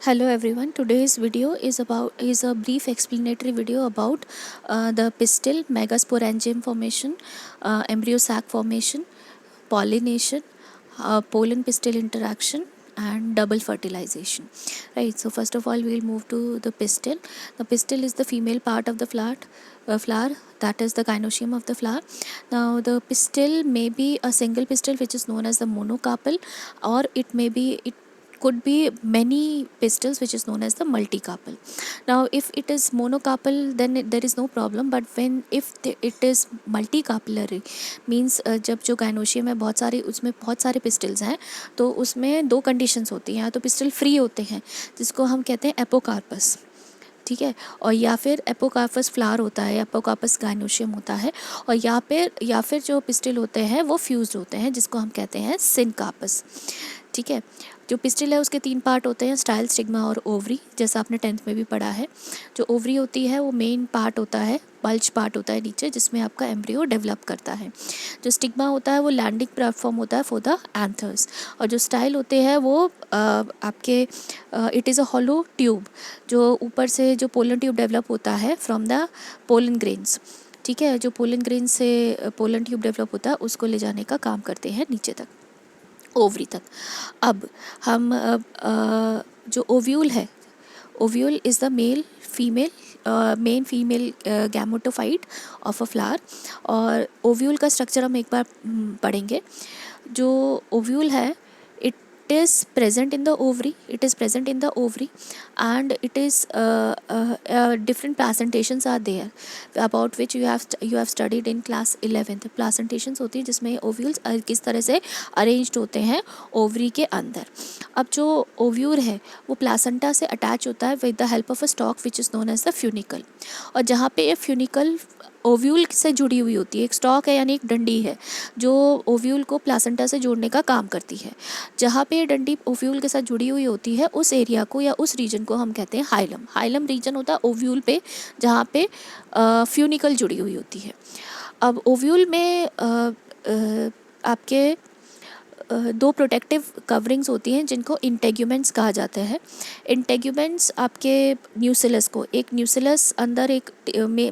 Hello everyone. Today's video is a brief explanatory video about the pistil megasporangium formation, embryo sac formation, pollination, pollen pistil interaction, and double fertilization. Right. So first of all, we'll move to the pistil. The pistil is the female part of the flower, that is the gynoecium of the flower. Now the pistil may be a single pistil which is known as the monocarpal, or it could be many pistils which is known as the multicarpal. Now if it is monocarpal, then there is no problem, but it is multicarpal means जब जो gynoecium है उसमें बहुत सारे pistols हैं, तो उसमें दो कंडीशंस होती हैं। या तो पिस्टल फ्री होते हैं जिसको हम कहते हैं एपोकार्पस, ठीक है, और या फिर एपोकार्पस फ्लावर होता है, एपोकार्पस गाइनोशियम होता है, और या फिर जो पिस्टिल होते हैं वो फ्यूज्ड होते हैं जिसको हम कहते हैं सिनकार्पस, ठीक है। जो पिस्टिल है उसके 3 पार्ट होते हैं, स्टाइल, स्टिग्मा और ओवरी, जैसा आपने 10th में भी पढ़ा है। जो ओवरी होती है वो मेन पार्ट होता है, बल्ज पार्ट होता है नीचे, जिसमें आपका एम्ब्रियो डेवलप करता है। जो स्टिग्मा होता है वो लैंडिंग प्लेटफॉर्म होता है फॉर द एंथर्स, और जो स्टाइल होते हैं वो आपके it is a hollow tube, जो ऊपर से जो पोलन ट्यूब डेवलप होता है फ्रॉम द पोलन ग्रेन्स, ठीक है। जो पोलन ग्रेन से पोलन ट्यूब डेवलप होता है उसको ले जाने का काम करते हैं नीचे तक, ओवरी तक। अब हम जो ओव्यूल है, ovule is the main female gametophyte of a flower, और ओव्यूल का स्ट्रक्चर हम एक बार पढ़ेंगे। जो ओव्यूल है it is present in the ovary, and it is different placentations are there about which you have studied in class 11th। placentations होती है जिसमें ओव्यूल्स किस तरह से अरेंज्ड होते हैं ओवरी के अंदर। अब जो ओव्यूल है वो प्लासेंटा से अटैच होता है with the help of a stalk which is known as the funicle, और जहाँ पे ये फ्यूनिकल ओव्यूल से जुड़ी हुई होती है, एक स्टॉक है यानी एक डंडी है जो ओव्यूल को प्लासेंटा से जोड़ने का काम करती है। जहाँ पे ये डंडी ओव्यूल के साथ जुड़ी हुई होती है उस एरिया को या उस रीजन को हम कहते हैं हाइलम। हाइलम रीजन होता है ओव्यूल पे जहाँ पे फ्यूनिकल जुड़ी हुई होती है। अब ओव्यूल में आपके 2 प्रोटेक्टिव कवरिंग्स होती हैं जिनको इंटेग्यूमेंट्स कहा जाता है। इंटेग्यूमेंट्स आपके न्यूसिलस को, एक न्यूसिलस अंदर एक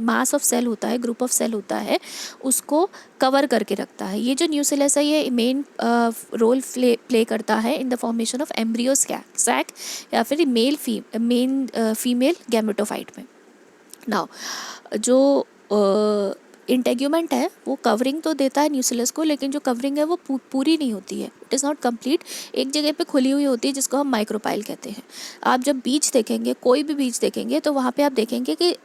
मास ऑफ सेल होता है, ग्रुप ऑफ सेल होता है, उसको कवर करके रखता है। ये जो न्यूसिलस है ये मेन रोल प्ले करता है in the formation of embryo sac या फिर मेन फीमेल गैमेटोफाइट में। नाउ जो इंटेग्यूमेंट है वो कवरिंग तो देता है न्यूसिलस को, लेकिन जो कवरिंग है वो पूरी नहीं होती है, इट इज़ नॉट कंप्लीट। एक जगह पे खुली हुई होती है जिसको हम माइक्रोपाइल कहते हैं। आप जब बीज देखेंगे, कोई भी बीज देखेंगे, तो वहाँ पे आप देखेंगे कि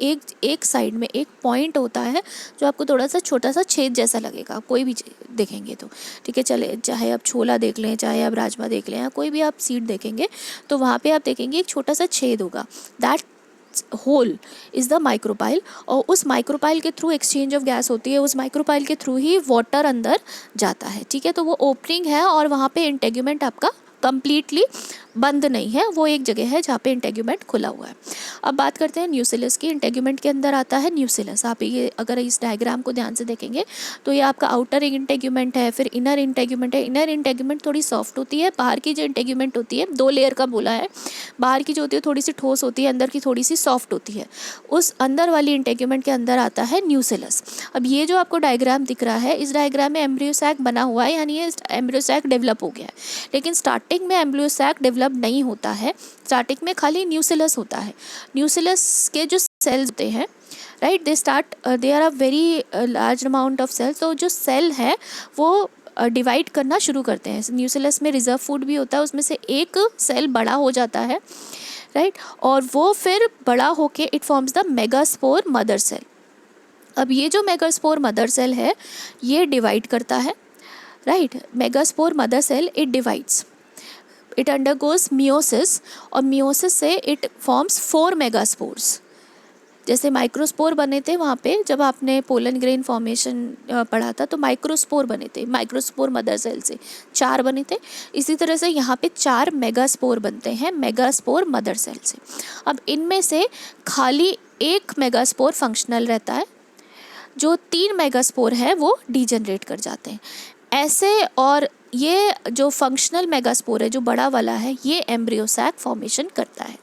एक साइड में एक पॉइंट होता है जो आपको थोड़ा सा छोटा सा छेद जैसा लगेगा, कोई भी देखेंगे तो, ठीक है। चले चाहे आप छोला देख लें, चाहे आप राजमा देख लें, या कोई भी आप सीड देखेंगे तो वहाँ पर आप देखेंगे एक छोटा सा छेद होगा, that hole is the micropyle, और उस माइक्रोपाइल के थ्रू एक्सचेंज ऑफ गैस होती है, उस माइक्रोपाइल के थ्रू ही वाटर अंदर जाता है, ठीक है। तो वो ओपनिंग है और वहाँ पे इंटेग्यूमेंट आपका कंप्लीटली बंद नहीं है, वो एक जगह है जहाँ पे इंटेग्यूमेंट खुला हुआ है। अब बात करते हैं न्यूसिलस की। इंटेग्यूमेंट के अंदर आता है न्यूसिलस। आप ये अगर इस डायग्राम को ध्यान से देखेंगे तो ये आपका आउटर इंटेग्यूमेंट है, फिर इनर इंटेग्यूमेंट है। इनर इंटेग्यूमेंट थोड़ी सॉफ्ट होती है, बाहर की जो इंटेग्यूमेंट होती है 2 लेयर का बोला है, बाहर की जो होती है थोड़ी सी ठोस होती है, अंदर की थोड़ी सी सॉफ्ट होती है। उस अंदर वाली इंटेग्यूमेंट के अंदर आता है न्यूसिलस। अब ये जो आपको डायग्राम दिख रहा है, इस डायग्राम में एम्ब्रियो सैक बना हुआ है, यानी ये एम्ब्रियो सैक डेवलप हो गया है, लेकिन स्टार्टिंग में एम्ब्रियो सैक डेवलप नहीं होता है। स्टार्टिंग में खाली न्यूसिलस होता है। न्यूसिलस के जो सेल्स होते हैं, right, they are a very large amount of cells. तो जो सेल है वो डिवाइड करना शुरू करते हैं। न्यूसिलस में रिजर्व फूड भी होता है, उसमें से एक सेल बड़ा हो जाता है, राइट, और वो फिर बड़ा होके it forms the megaspore mother cell. अब ये जो मेगास्पोर मदर सेल है ये डिवाइड करता है, right. Megaspore mother cell it divides, it undergoes meiosis, और मियोसिस से इट फॉर्म्स 4 मेगास्पोर्स। जैसे माइक्रोस्पोर बने थे वहाँ पे जब आपने पोलन ग्रेन फॉर्मेशन पढ़ा था, तो माइक्रोस्पोर बने थे, माइक्रोस्पोर मदर सेल से 4 बने थे। इसी तरह से यहाँ पे 4 मेगास्पोर बनते हैं मेगास्पोर मदर सेल से। अब इनमें से खाली 1 मेगास्पोर फंक्शनल रहता है, जो 3 मेगास्पोर है वो डीजनरेट कर जाते हैं। ऐसे, और ये जो फंक्शनल मेगास्पोर है, जो बड़ा वाला है, ये एम्ब्रियो सैक फॉर्मेशन करता है।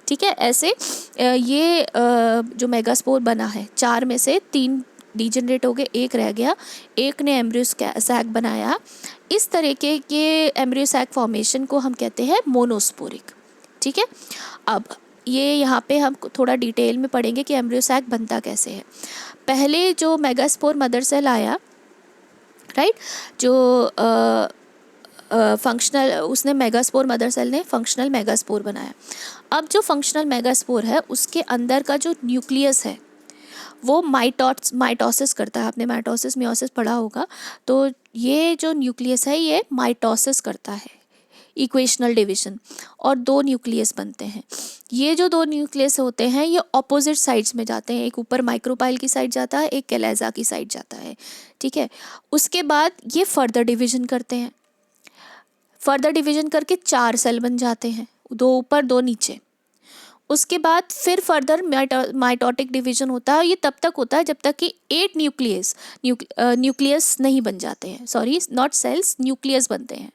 ठीक है, ऐसे ये जो मेगास्पोर बना है, 4 में से 3 डिजेनरेट हो गए, 1 रह गया, 1 ने एम्ब्रियो सैक बनाया। इस तरीके के एम्ब्रियो सैक फॉर्मेशन को हम कहते हैं मोनोस्पोरिक। ठीक है, अब ये यहाँ पे हम थोड़ा डिटेल में पढ़ेंगे कि एम्ब्रियो सैक बनता कैसे है। पहले जो मेगास्पोर मदर सेल आया, राइट, जो फंक्शनल, उसने मेगास्पोर मदर सेल ने फंक्शनल मेगास्पोर बनाया। अब जो फंक्शनल मेगास्पोर है, उसके अंदर का जो न्यूक्लियस है वो माइटोसिस करता है। आपने माइटोसिस मियोसिस पढ़ा होगा, तो ये जो न्यूक्लियस है ये माइटोसिस करता है, इक्वेशनल डिवीजन, और 2 न्यूक्लियस बनते हैं। ये जो 2 न्यूक्लियस होते हैं ये ऑपोजिट साइड्स में जाते हैं, एक ऊपर माइक्रोपाइल की साइड जाता है, एक कैलेजा की साइड जाता है। ठीक है, उसके बाद ये फर्दर डिवीजन करते हैं, फर्दर डिवीजन करके 4 सेल बन जाते हैं, 2 ऊपर 2 नीचे। उसके बाद फिर फर्दर माइटोटिक डिवीजन होता है। ये तब तक होता है जब तक कि 8 न्यूक्लियस नहीं बन जाते हैं, सॉरी नॉट सेल्स, न्यूक्लियस बनते हैं।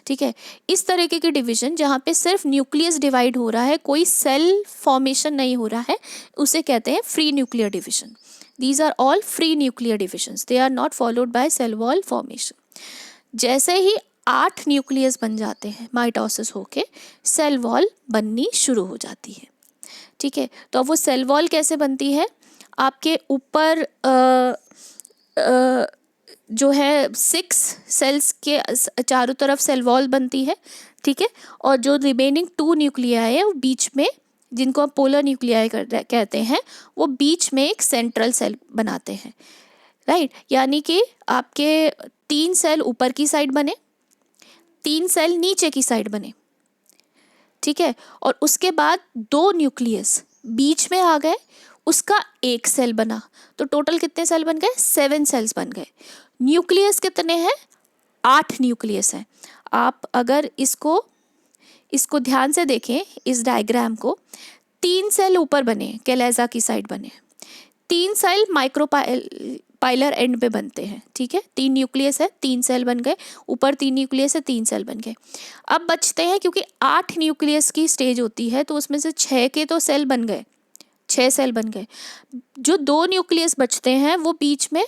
ठीक है, इस तरीके के डिवीजन जहाँ पे सिर्फ न्यूक्लियस डिवाइड हो रहा है, कोई सेल फॉर्मेशन नहीं हो रहा है, उसे कहते हैं free nuclear division. These are all free nuclear divisions, they are not followed by cell wall formation. जैसे ही 8 न्यूक्लियस बन जाते हैं, माइटोसिस होके सेल वॉल बननी शुरू हो जाती है। ठीक है, तो अब वो सेल वॉल कैसे बनती है, आपके ऊपर जो है 6 सेल्स के चारों तरफ सेल वॉल बनती है। ठीक है, और जो रिमेनिंग 2 न्यूक्लियाई है वो बीच में, जिनको हम पोलर न्यूक्लियाई कहते हैं, वो बीच में एक सेंट्रल सेल बनाते हैं। राइट, यानी कि आपके 3 सेल ऊपर की साइड बने, 3 सेल नीचे की साइड बने। ठीक है, और उसके बाद 2 न्यूक्लियस बीच में आ गए, उसका 1 सेल बना, तो टोटल कितने सेल बन गए, 7 सेल्स बन गए। न्यूक्लियस कितने हैं, 8 न्यूक्लियस हैं। आप अगर इसको ध्यान से देखें, इस डायग्राम को, 3 सेल ऊपर बने, कैलेजा की साइड बने, 3 सेल माइक्रोपाइलर एंड पे बनते हैं। ठीक है, 3 न्यूक्लियस है, 3 सेल बन गए, ऊपर 3 न्यूक्लियस है, 3 सेल बन गए। अब बचते हैं, क्योंकि 8 न्यूक्लियस की स्टेज होती है, तो उसमें से 6 के तो सेल बन गए, 6 सेल बन गए। जो 2 न्यूक्लियस बचते हैं वो बीच में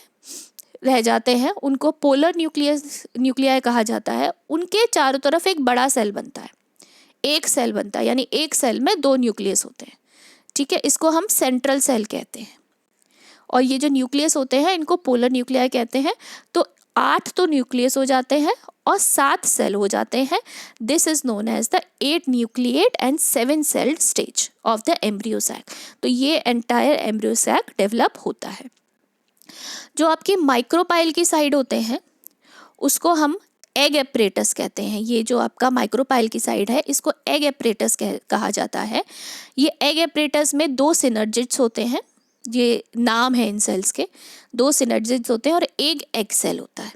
रह जाते हैं, उनको पोलर न्यूक्लियाई कहा जाता है। उनके चारों तरफ एक बड़ा सेल बनता है, 1 सेल बनता है, यानी 1 सेल में 2 न्यूक्लियस होते हैं। ठीक है, इसको हम सेंट्रल सेल कहते हैं। और ये जो न्यूक्लियस होते हैं इनको पोलर न्यूक्लियाई कहते हैं। तो 8 तो न्यूक्लियस हो जाते हैं और 7 सेल हो जाते हैं। This is known as the 8 nucleate and 7 celled stage of the embryo sac. तो ये एंटायर एम्ब्रियो सैक डेवलप होता है। जो आपकी माइक्रोपाइल की साइड होते हैं उसको हम एग एपरेटस कहते हैं। ये जो आपका माइक्रोपाइल की साइड है इसको एग एपरेटस कहा जाता है। ये एग एपरेटस में 2 सिनर्जिड्स होते हैं, ये नाम है इन सेल्स के। 2 सिनर्जिड्स होते हैं और एक एग सेल होता है।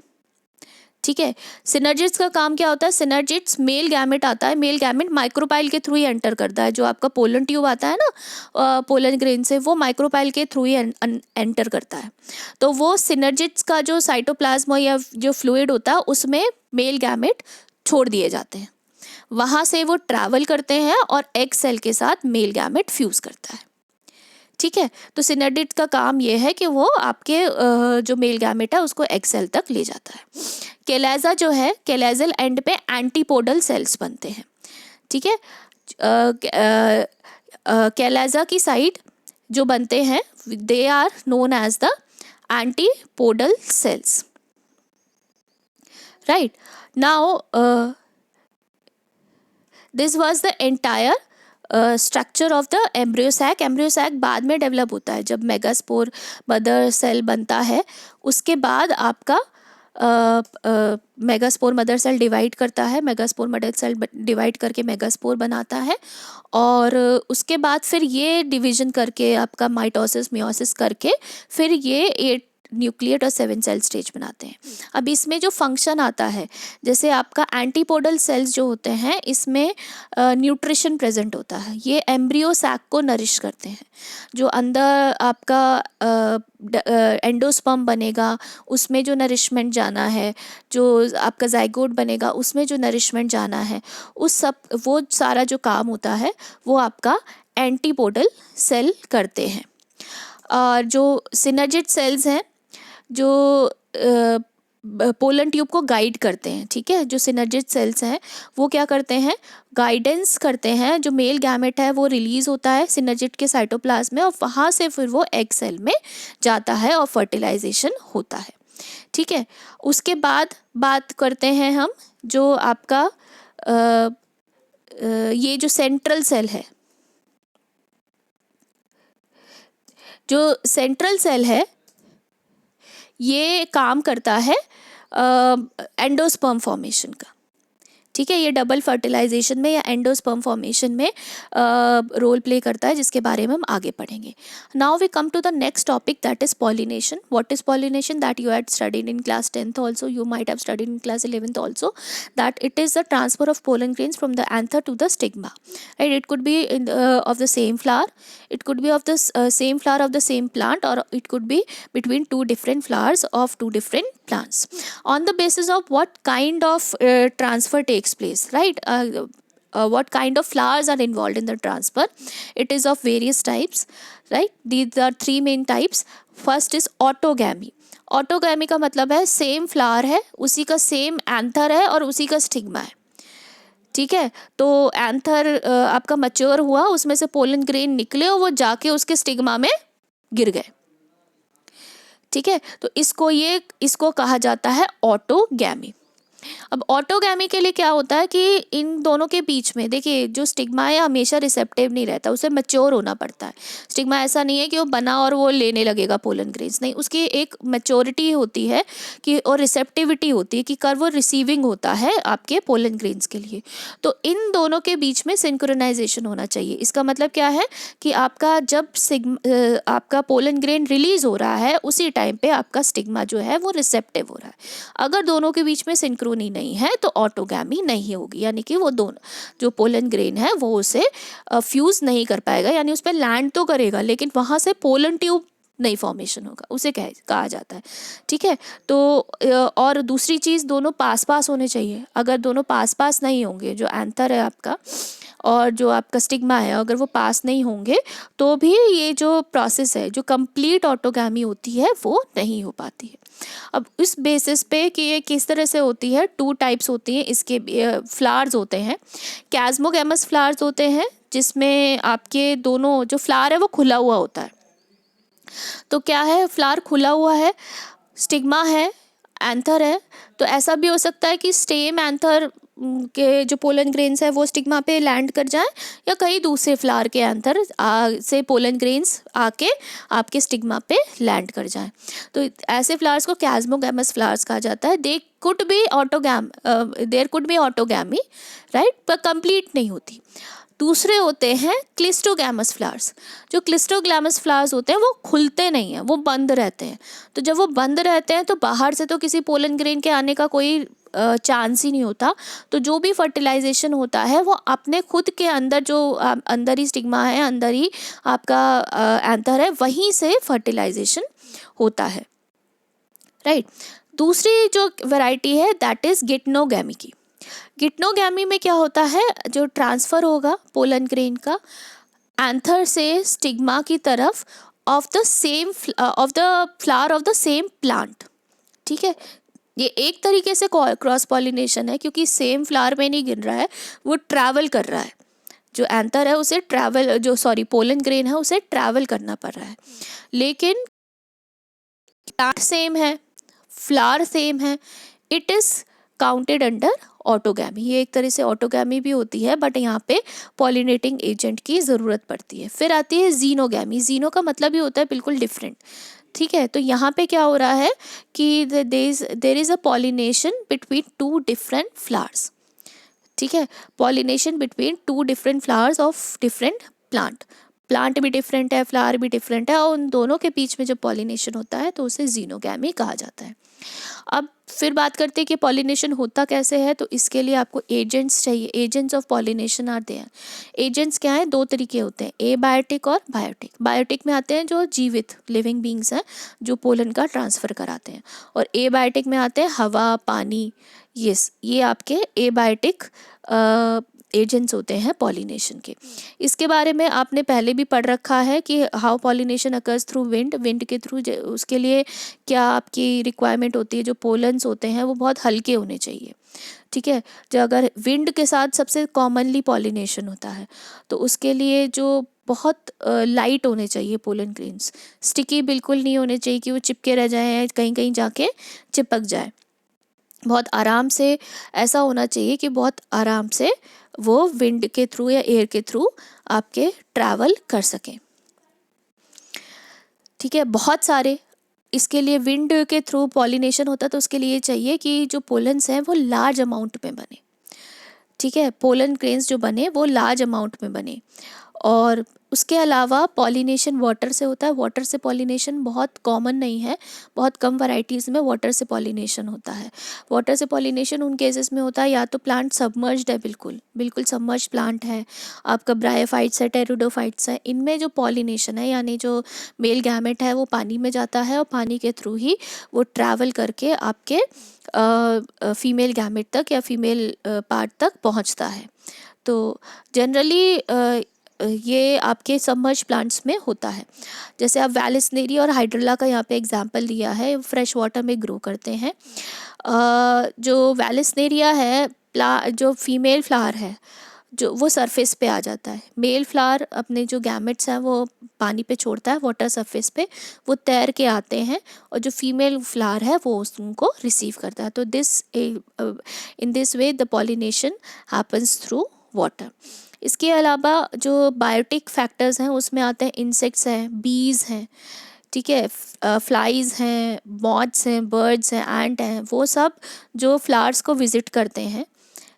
ठीक है, सिनर्जिड्स का काम क्या होता है, सिनर्जिड्स मेल गैमेट आता है, मेल गैमेट माइक्रोपाइल के थ्रू ही एंटर करता है। जो आपका पोलन ट्यूब आता है ना पोलन ग्रेन से, वो माइक्रोपाइल के थ्रू ही एंटर करता है। तो वो सिनर्जिड्स का जो साइटोप्लाज्म या जो फ्लूइड होता है उसमें मेल गैमेट छोड़ दिए जाते हैं, वहाँ से वो ट्रैवल करते हैं और एग सेल के साथ मेल गैमेट फ्यूज़ करता है। ठीक है, तो सिनर्जिड का काम ये है कि वो आपके जो मेल गैमेट है उसको एग सेल तक ले जाता है। कैलेजा जो है, कैलेजल एंड पे एंटीपोडल सेल्स बनते हैं। ठीक है, कैलेजा की साइड जो बनते हैं they are known as the antipodal cells. Right, now this was the entire structure of the embryo sac. Embryo sac बाद में डेवलप होता है, जब मेगास्पोर मदर सेल बनता है उसके बाद आपका मेगास्पोर मदर सेल डिवाइड करता है, मेगास्पोर मदर सेल डिवाइड करके मेगास्पोर बनाता है, और उसके बाद फिर ये डिवीजन करके आपका माइटोसिस मियोसिस करके फिर ये न्यूक्लिएट और 7 सेल स्टेज बनाते हैं। अब इसमें जो फंक्शन आता है, जैसे आपका एंटीपोडल सेल्स जो होते हैं, इसमें न्यूट्रिशन प्रेजेंट होता है, ये एम्ब्रियो सैक को नरिश करते हैं। जो अंदर आपका एंडोस्पर्म बनेगा उसमें जो नरिशमेंट जाना है, जो आपका जाइगोट बनेगा उसमें जो नरिशमेंट जाना है, उस सब वो सारा जो काम होता है वो आपका एंटीपोडल सेल करते हैं। और जो सिनर्जिड सेल्स हैं जो पोलन ट्यूब को गाइड करते हैं, ठीक है, जो सिनर्जिड सेल्स हैं वो क्या करते हैं, गाइडेंस करते हैं। जो मेल गैमेट है वो रिलीज होता है सिनर्जिड के साइटोप्लाज्म में और वहाँ से फिर वो एग सेल में जाता है और फर्टिलाइजेशन होता है, ठीक है। उसके बाद बात करते हैं हम जो आपका ये जो सेंट्रल सेल है, जो सेंट्रल सेल है ये काम करता है एंडोस्पर्म फॉर्मेशन का, ठीक है। ये डबल फर्टिलाइजेशन में या एंडोस्पर्म फॉर्मेशन में रोल प्ले करता है, जिसके बारे में हम आगे पढ़ेंगे। Now we come to the next topic, that is pollination. What is pollination? That you had studied in class 10th also, you might have studied in class 11th also, that it is the transfer of pollen grains from the anther to the stigma, right? It could be of the same flower, it could be of the same flower of the same plant, or it could be between two different flowers of two different plants. On the basis of what kind of transfer takes place, right? What kind of flowers are involved in the transfer? It is of various types, right? These are three main types. First is autogamy. Autogamy का मतलब है same flower है, उसी का same anther है और उसी का स्टिग्मा है, ठीक है। तो एंथर आपका मैच्योर हुआ, उसमें से पोलन ग्रेन निकले और वो जाके उसके स्टिग्मा में गिर गए, ठीक है। तो इसको कहा जाता है ऑटोगैमी। अब ऑटोगैमी के लिए क्या होता है कि इन दोनों के बीच में देखिए जो स्टिग्मा है हमेशा रिसेप्टिव नहीं रहता, उसे मैच्योर होना पड़ता है। स्टिग्मा ऐसा नहीं है कि वो बना और वो लेने लगेगा पोलन ग्रेन्स, नहीं, उसकी एक मैच्योरिटी होती है कि और रिसेप्टिविटी होती है कि कब वो रिसीविंग होता है आपके पोलन ग्रेन्स के लिए। तो इन दोनों के बीच में सिंक्रोनाइजेशन होना चाहिए। इसका मतलब क्या है कि आपका जब आपका पोलन ग्रेन रिलीज हो रहा है उसी टाइम पे आपका स्टिग्मा जो है वो रिसेप्टिव हो रहा है। अगर दोनों के बीच में सिंक्रोनी नहीं है तो ऑटोगैमी नहीं होगी, यानी कि वो दोनों जो पोलन ग्रेन है वो उसे फ्यूज नहीं कर पाएगा, यानी उस पर लैंड तो करेगा लेकिन वहाँ से पोलन ट्यूब नहीं फॉर्मेशन होगा, उसे कहा जाता है, ठीक है। तो और दूसरी चीज़ दोनों पास पास होने चाहिए। अगर दोनों पास पास नहीं होंगे, जो एंथर है आपका और जो आपका स्टिग्मा है, अगर वो पास नहीं होंगे तो भी ये जो प्रोसेस है, जो कंप्लीट ऑटोगैमी होती है, वो नहीं हो पाती है। अब इस बेसिस पे कि ये किस तरह से होती है, टू टाइप्स होती हैं इसके फ्लावर्स होते हैं। कैस्मोगैमस फ्लावर्स होते हैं जिसमें आपके दोनों जो फ्लावर है वो खुला हुआ होता है। तो क्या है, फ्लावर खुला हुआ है, स्टिग्मा है, एंथर है। तो ऐसा भी हो सकता है कि स्टेम एंथर के जो पोलन ग्रेन्स है वो स्टिग्मा पे लैंड कर जाए, या कहीं दूसरे फ्लावर के एंथर से पोलन ग्रेन्स आके आपके स्टिग्मा पे लैंड कर जाए। तो ऐसे फ्लावर्स को कैस्मोगैमस फ्लावर्स कहा जाता है। There could be autogamy, right, पर कंप्लीट नहीं होती। दूसरे होते हैं क्लिस्टोगैमस फ्लावर्स। जो क्लिस्टोगैमस फ्लावर्स होते हैं वो खुलते नहीं हैं, वो बंद रहते हैं। तो जब वो बंद रहते हैं तो बाहर से तो किसी पोलन ग्रेन के आने का कोई चांस ही नहीं होता। तो जो भी फर्टिलाइजेशन होता है वो अपने खुद के अंदर, जो अंदर ही स्टिग्मा है, अंदर ही आपका एंथर है, वहीं से फर्टिलाइजेशन होता है, राइट। दूसरी जो वैरायटी है दैट इज गिटनोगैमी की। गिटनोगैमी में क्या होता है, जो ट्रांसफ़र होगा पोलन ग्रेन का एंथर से स्टिग्मा की तरफ of the flower of the same plant, ठीक है। ये एक तरीके से क्रॉस पॉलिनेशन है, क्योंकि सेम फ्लावर में नहीं गिर रहा है, वो ट्रैवल कर रहा है। जो एंथर है उसे पोलन ग्रेन है उसे ट्रैवल करना पड़ रहा है, लेकिन प्लांट सेम है, फ्लावर सेम है, it is counted under autogamy. ये एक तरह से ऑटोगैमी भी होती है, बट यहाँ पे पॉलिनेटिंग एजेंट की ज़रूरत पड़ती है। फिर आती है जीनोगैमी। जीनो का मतलब ही होता है बिल्कुल डिफरेंट, ठीक है। तो यहाँ पे क्या हो रहा है कि there is a pollination between two different flowers, ठीक है। Pollination between two different flowers of different plant, plant भी डिफरेंट है, फ्लावर भी डिफरेंट है, और उन दोनों के बीच में जब पॉलिनेशन होता है तो उसे जीनोगैमी कहा जाता है। अब फिर बात करते हैं कि पॉलिनेशन होता कैसे है। तो इसके लिए आपको एजेंट्स चाहिए। Agents of pollination are there. Agents क्या है, दो तरीके होते हैं, एबायोटिक और बायोटिक। बायोटिक में आते हैं जो जीवित लिविंग बींग्स हैं जो पोलन का ट्रांसफ़र कराते हैं, और एबायोटिक में आते हैं हवा, पानी, ये आपके एबायोटिक एजेंट्स होते हैं पॉलिनेशन के। इसके बारे में आपने पहले भी पढ़ रखा है कि how pollination occurs through wind. Wind के थ्रू उसके लिए क्या आपकी रिक्वायरमेंट होती है, जो पोलन्स होते हैं वो बहुत हल्के होने चाहिए, ठीक है। जो अगर विंड के साथ सबसे कॉमनली पॉलिनेशन होता है तो उसके लिए जो बहुत लाइट होने चाहिए पोलन ग्रेन्स, स्टिकी बिल्कुल नहीं होने चाहिए कि वो चिपके रह जाएं, कहीं कहीं जाके चिपक जाए। बहुत आराम से ऐसा होना चाहिए कि बहुत आराम से वो विंड के थ्रू या एयर के थ्रू आपके ट्रैवल कर सकें, ठीक है। बहुत सारे इसके लिए विंड के थ्रू पॉलिनेशन होता है तो उसके लिए चाहिए कि जो पोलन्स हैं वो लार्ज अमाउंट में बने, ठीक है। पोलन ग्रेन्स जो बने वो लार्ज अमाउंट में बने। और उसके अलावा पॉलिनेशन वाटर से होता है। वाटर से पॉलिनेशन बहुत कॉमन नहीं है, बहुत कम वैरायटीज़ में वाटर से पॉलिनेशन होता है। वाटर से पॉलिनेशन उन केसेस में होता है या तो प्लांट सबमर्ज्ड है, बिल्कुल बिल्कुल सबमर्ज प्लांट है, आपका ब्रायोफाइट्स है, टेरिडोफाइट्स है, इनमें जो पॉलिनेशन है यानी जो मेल गैमेट है वो पानी में जाता है और पानी के थ्रू ही वो ट्रैवल करके आपके फीमेल गैमेट तक या फीमेल पार्ट तक पहुंचता है। तो जनरली ये आपके सबमर्ज प्लांट्स में होता है। जैसे आप वैलिसनेरी और हाइड्रोला का यहाँ पे एग्जांपल दिया है, फ्रेश वाटर में ग्रो करते हैं। जो वैलिसनेरिया है, जो फीमेल फ्लावर है जो वो सरफेस पे आ जाता है। मेल फ्लावर अपने जो गैमेट्स हैं वो पानी पे छोड़ता है, वाटर सरफेस पे वो तैर के आते हैं, और जो फीमेल फ्लावर है वो उनको रिसीव करता है। तो in this way the pollination happens through water. इसके अलावा जो बायोटिक फैक्टर्स हैं उसमें आते हैं इंसेक्ट्स हैं, बीज हैं, ठीक है, फ्लाइज हैं, मॉथ्स हैं, बर्ड्स हैं, एंट हैं, वो सब जो फ्लावर्स को विजिट करते हैं,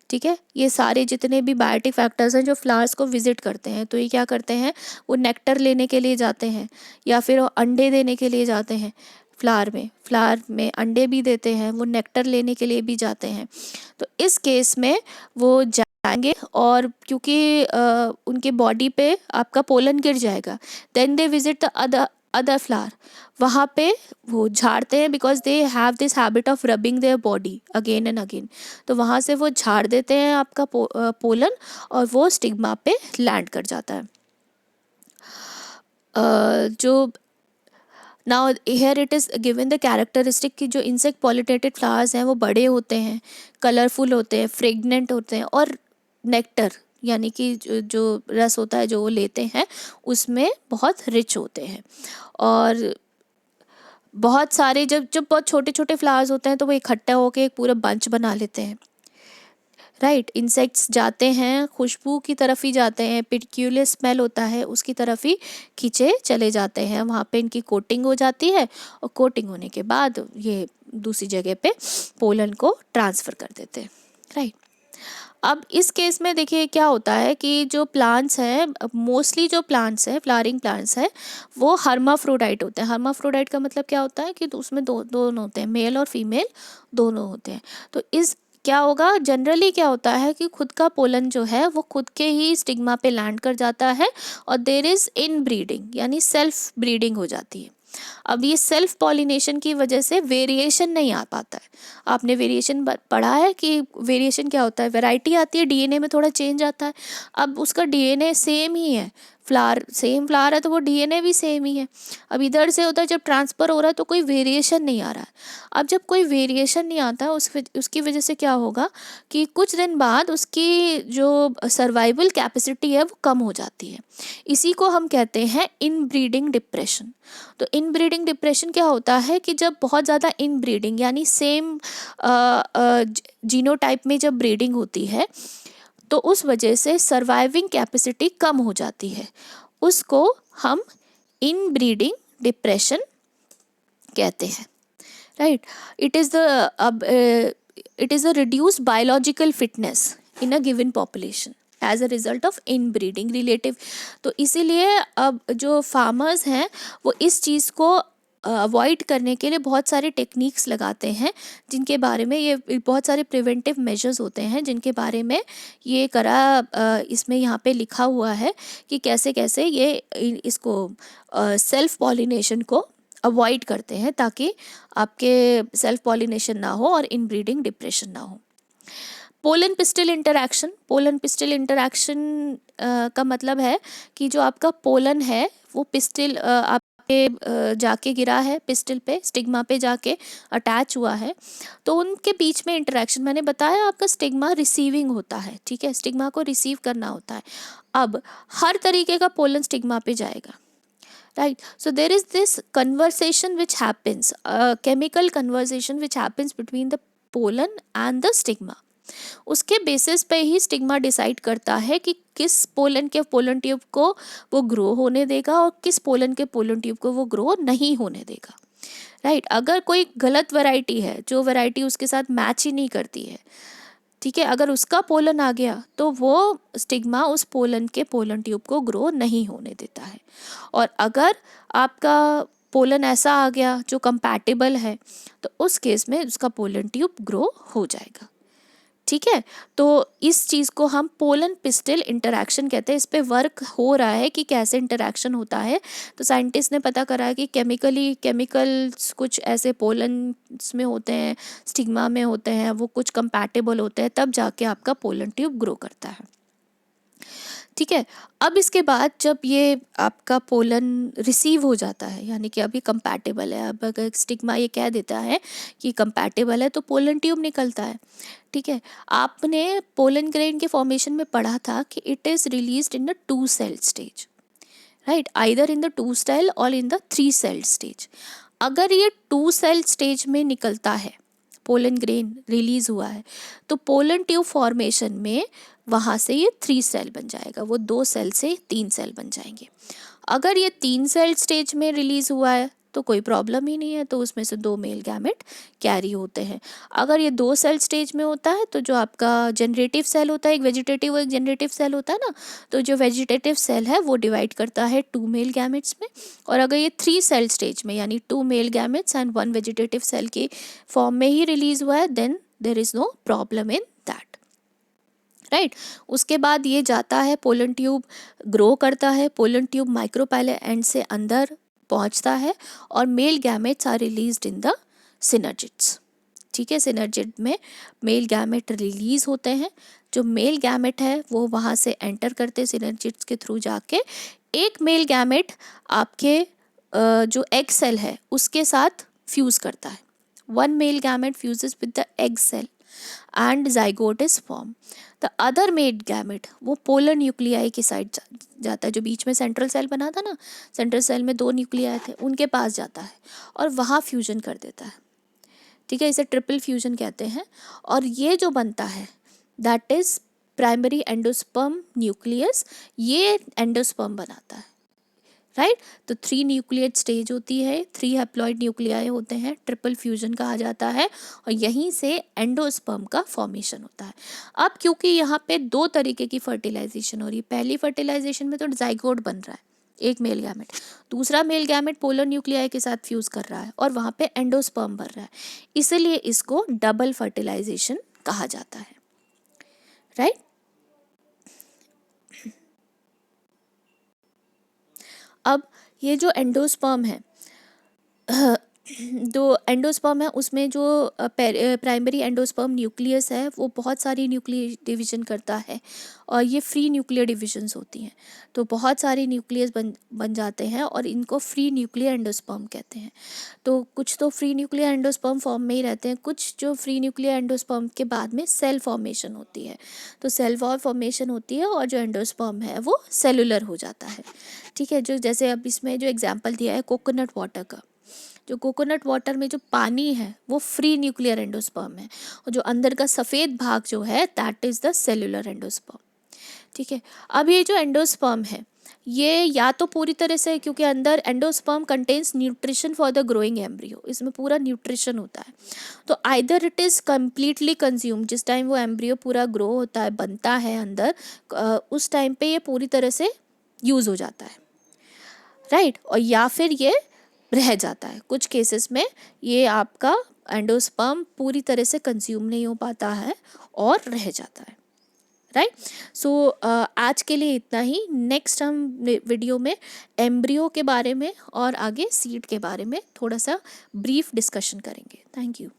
ठीक है। ये सारे जितने भी बायोटिक फैक्टर्स हैं जो फ्लावर्स को विजिट करते हैं, तो ये क्या करते हैं, वो नेक्टर लेने के लिए जाते हैं या फिर वो अंडे देने के लिए जाते हैं। फ्लावर में अंडे भी देते हैं, वो नेक्टर लेने के लिए भी जाते हैं। तो इस केस में वो जाएंगे और क्योंकि उनके बॉडी पे आपका पोलन गिर जाएगा, then they visit the other flower, वहाँ पे वो झाड़ते हैं, because they have this habit of rubbing their body again and again. तो वहाँ से वो झाड़ देते हैं आपका पोलन और वो स्टिग्मा पे लैंड कर जाता है। जो now here it is given the characteristic कि जो इंसेक्ट पॉलिनेटेड फ्लावर्स हैं वो बड़े होते हैं, कलरफुल होते हैं, फ्रेगनेंट होते हैं, और नेक्टर यानी कि जो रस होता है जो वो लेते हैं उसमें बहुत रिच होते हैं। और बहुत सारे जब जब बहुत छोटे छोटे फ्लावर्स होते हैं तो वो इकट्ठा होकर एक पूरा बंच बना लेते हैं, राइट। इंसेक्ट्स जाते हैं खुशबू की तरफ ही जाते हैं, पिक्यूलियर स्मेल होता है उसकी तरफ ही खींचे चले जाते हैं, वहाँ पे इनकी कोटिंग हो जाती है, और कोटिंग होने के बाद ये दूसरी जगह पे पोलन को ट्रांसफ़र कर देते हैं, राइट। अब इस केस में देखिए क्या होता है कि जो प्लांट्स हैं, मोस्टली जो प्लांट्स हैं, फ्लावरिंग प्लांट्स हैं, वो हर्माफ्रोडाइट होते हैं। हर्माफ्रोडाइट का मतलब क्या होता है कि उसमें दोनों होते हैं, मेल और फीमेल दोनों होते हैं। तो इस क्या होगा, जनरली क्या होता है कि खुद का पोलन जो है वो खुद के ही स्टिग्मा पे लैंड कर जाता है, और देयर इज़ इन ब्रीडिंग यानी सेल्फ ब्रीडिंग हो जाती है। अब ये सेल्फ पॉलिनेशन की वजह से वेरिएशन नहीं आ पाता है। आपने वेरिएशन पढ़ा है कि वेरिएशन क्या होता है, वैरायटी आती है, डीएनए में थोड़ा चेंज आता है। अब उसका डीएनए सेम ही है, सेम फ्लावर है तो वो डीएनए भी सेम ही है। अब इधर से उधर जब ट्रांसफ़र हो रहा है तो कोई वेरिएशन नहीं आ रहा है। अब जब कोई वेरिएशन नहीं आता है उसकी वजह से क्या होगा कि कुछ दिन बाद उसकी जो सर्वाइवल कैपेसिटी है वो कम हो जाती है। इसी को हम कहते हैं इनब्रीडिंग डिप्रेशन। तो इनब्रीडिंग डिप्रेशन क्या होता है कि जब बहुत ज़्यादा इनब्रीडिंग यानी सेम जीनोटाइप में जब ब्रीडिंग होती है तो उस वजह से सर्वाइविंग कैपेसिटी कम हो जाती है, उसको हम इनब्रीडिंग डिप्रेशन कहते हैं, right. It is the reduced biological fitness in a given population. As a result of inbreeding relative. तो इसीलिए अब जो फार्मर्स हैं वो इस चीज़ को अवॉइड करने के लिए बहुत सारे टेक्निक्स लगाते हैं, जिनके बारे में ये बहुत सारे प्रिवेंटिव मेजर्स होते हैं जिनके बारे में ये इसमें यहाँ पे लिखा हुआ है कि कैसे कैसे ये इसको सेल्फ पॉलिनेशन को अवॉइड करते हैं ताकि आपके सेल्फ पॉलिनेशन ना हो और इनब्रीडिंग डिप्रेशन ना हो। Pollen pistil interaction, pollen pistil interaction का मतलब है कि जो आपका पोलन है वो पिस्टिल आपके जाके गिरा है, पिस्टिल पे स्टिग्मा पे जाके अटैच हुआ है, तो उनके बीच में इंटरैक्शन। मैंने बताया आपका स्टिग्मा रिसीविंग होता है, ठीक है, स्टिग्मा को रिसीव करना होता है। अब हर तरीके का पोलन स्टिग्मा पे जाएगा, right? So there is this conversation which happens, a chemical conversation which happens between the pollen and the stigma. उसके बेसिस पे ही स्टिग्मा डिसाइड करता है कि किस पोलन के पोलन ट्यूब को वो ग्रो होने देगा और किस पोलन के पोलन ट्यूब को वो ग्रो नहीं होने देगा, राइट? अगर कोई गलत वैरायटी है, जो वैरायटी उसके साथ मैच ही नहीं करती है, ठीक है, अगर उसका पोलन आ गया तो वो स्टिग्मा उस पोलन के पोलन ट्यूब को ग्रो नहीं होने देता है। और अगर आपका पोलन ऐसा आ गया जो कंपैटिबल है तो उस केस में उसका पोलन ट्यूब ग्रो हो जाएगा, ठीक है। तो इस चीज़ को हम पोलन पिस्टिल इंटरैक्शन कहते हैं। इस पे वर्क हो रहा है कि कैसे इंटरैक्शन होता है। तो साइंटिस्ट ने पता करा है कि केमिकल्स कुछ ऐसे पोलन्स में होते हैं, स्टिग्मा में होते हैं, वो कुछ कंपैटिबल होते हैं, तब जाके आपका पोलन ट्यूब ग्रो करता है, ठीक है। अब इसके बाद जब ये आपका पोलन रिसीव हो जाता है, यानी कि अब ये कंपैटिबल है, अब अगर स्टिग्मा ये कह देता है कि कंपैटिबल है तो पोलन ट्यूब निकलता है, ठीक है। आपने पोलन ग्रेन के फॉर्मेशन में पढ़ा था कि it is released in the 2 cell stage, right, either in the 2 cell और इन द 3 सेल स्टेज। अगर ये 2 सेल स्टेज में निकलता है, पोलन ग्रेन रिलीज हुआ है, तो पोलन ट्यूब फॉर्मेशन में वहाँ से ये 3 सेल बन जाएगा, वो 2 सेल से 3 सेल बन जाएंगे। अगर ये 3 सेल स्टेज में रिलीज हुआ है तो कोई प्रॉब्लम ही नहीं है, तो उसमें से 2 मेल गैमेट कैरी होते हैं। अगर ये 2 सेल स्टेज में होता है तो जो आपका जनरेटिव सेल होता है, एक वेजिटेटिव और एक जनरेटिव सेल होता है ना, तो जो वेजिटेटिव सेल है वो डिवाइड करता है 2 मेल गैमेट्स में। और अगर ये 3 सेल स्टेज में, यानी 2 male gametes and 1 vegetative cell की फॉर्म में ही रिलीज हुआ है, then there is no problem in that, right. उसके बाद ये जाता है, पोलन ट्यूब ग्रो करता है, पोलन ट्यूब माइक्रोपाइले एंड से अंदर पहुंचता है और male gametes are released in the synergids, ठीक है। सिनर्जिड में मेल गैमेट रिलीज होते हैं। जो मेल गैमेट है वो वहाँ से एंटर करते हैं सिनर्जिड्स के थ्रू जाके। एक मेल गैमेट आपके जो एग सेल है उसके साथ फ्यूज़ करता है। 1 male gamete fuses with the egg cell and zygote is formed. The other male gamete वो पोलर न्यूक्लियाई की साइड जाता है, जो बीच में सेंट्रल सेल बना था ना, सेंट्रल सेल में 2 न्यूक्लियाई थे, उनके पास जाता है और वहाँ फ्यूजन कर देता है, ठीक है। इसे ट्रिपल फ्यूजन कहते हैं। और ये जो बनता है that is primary endosperm nucleus, ये एंडोस्पर्म बनाता है, राइट। तो 3 न्यूक्लियेट स्टेज होती है, 3 हैप्लॉइड न्यूक्लियाई होते हैं, ट्रिपल फ्यूजन कहा जाता है, और यहीं से एंडोस्पर्म का फॉर्मेशन होता है। अब क्योंकि यहाँ पे 2 तरीके की फर्टिलाइजेशन हो रही है, पहली फर्टिलाइजेशन में तो जाइगोट बन रहा है, एक मेल गैमेट, दूसरा मेल गैमेट पोलर न्यूक्लियाई के साथ फ्यूज कर रहा है और वहाँ पे एंडोस्पर्म बन रहा है, इसलिए इसको डबल फर्टिलाइजेशन कहा जाता है, राइट। अब ये जो एंडोस्पर्म है, जो एंडोस्पर्म है उसमें जो प्राइमरी एंडोस्पर्म न्यूक्लियस है वो बहुत सारी न्यूक्लियर डिवीजन करता है, और ये फ्री न्यूक्लियर डिविजन्स होती हैं। तो बहुत सारे न्यूक्लियस बन जाते हैं और इनको फ्री न्यूक्लियर एंडोस्पर्म कहते हैं। तो कुछ तो फ्री न्यूक्लियर एंडोस्पर्म फॉर्म में ही रहते हैं, कुछ जो फ्री न्यूक्लियर एंडोस्पर्म के बाद में सेल फॉर्मेशन होती है, तो सेल वॉल फॉर्मेशन होती है और जो एंडोस्पर्म है वो सेलुलर हो जाता है, ठीक है। जो जैसे अब इसमें जो एग्जाम्पल दिया है कोकोनट वाटर का, जो कोकोनट वाटर में जो पानी है वो फ्री न्यूक्लियर एंडोस्पर्म है, और जो अंदर का सफ़ेद भाग जो है that is the cellular endosperm, ठीक है। अब ये जो एंडोस्पर्म है ये या तो पूरी तरह से, क्योंकि अंदर endosperm contains nutrition for the growing embryo, इसमें पूरा न्यूट्रिशन होता है, तो either it is completely consume, जिस टाइम वो एम्ब्रियो पूरा ग्रो होता है, बनता है अंदर, उस टाइम पे ये पूरी तरह से यूज़ हो जाता है, राइट, और या फिर ये रह जाता है। कुछ केसेस में ये आपका एंडोस्पर्म पूरी तरह से कंज्यूम नहीं हो पाता है और रह जाता है, राइट। सो आज के लिए इतना ही। नेक्स्ट हम वीडियो में एम्ब्रियो के बारे में और आगे सीड के बारे में थोड़ा सा ब्रीफ डिस्कशन करेंगे। Thank you.